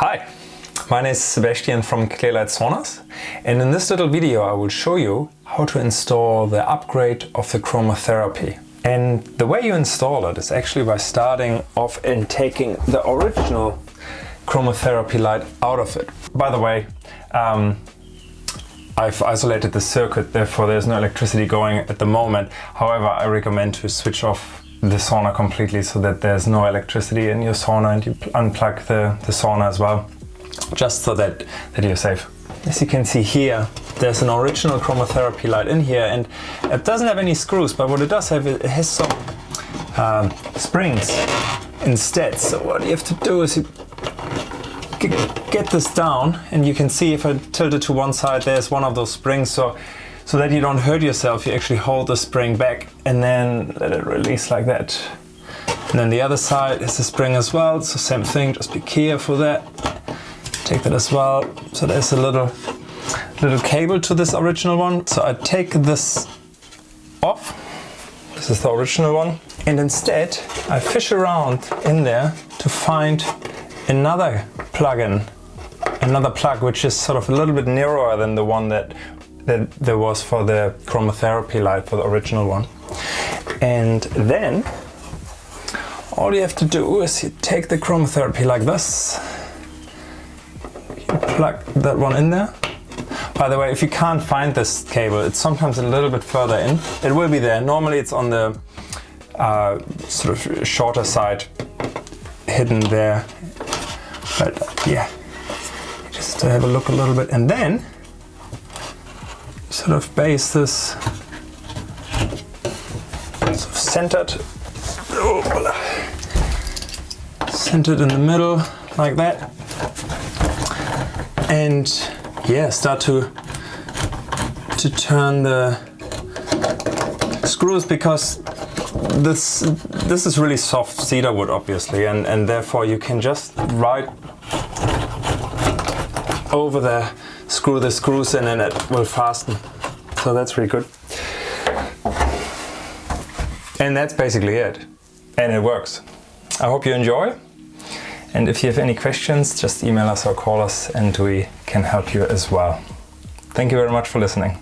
Hi, my name is Sebastian from Clearlight Saunas, and in this little video I will show you how to install the upgrade of the Chromotherapy. And the way you install it is actually by starting off and taking the original Chromotherapy light out of it. By the way, I've isolated the circuit, therefore there's no electricity going at the moment. However, I recommend to switch off the sauna completely so that there's no electricity in your sauna, and you unplug the sauna as well, just so that you're safe. As you can see here, there's an original Chromotherapy light in here, and it doesn't have any screws, but what it does have, it has some springs instead. So what you have to do is you get this down, and you can see if I tilt it to one side, there's one of those springs, so that you don't hurt yourself, you actually hold the spring back and then let it release like that. And then the other side is the spring as well, so same thing, just be careful that. Take that as well. So there's a little cable to this original one. So I take this off. This is the original one. And instead I fish around in there to find another plug-in, another plug which is sort of a little bit narrower than the one that there was for the Chromotherapy light, for the original one. And then all you have to do is you take the Chromotherapy like this, you plug that one in there. By the way, if you can't find this cable, it's sometimes a little bit further in. It will be there. Normally it's on the sort of shorter side, hidden there. But yeah, just to have a look a little bit, and then sort of base this sort of centered in the middle like that, and yeah, start to turn the screws, because this is really soft cedar wood obviously, and therefore you can just right over there screw the screws in and it will fasten. So that's really good. And that's basically it. And it works. I hope you enjoy. And if you have any questions, just email us or call us and we can help you as well. Thank you very much for listening.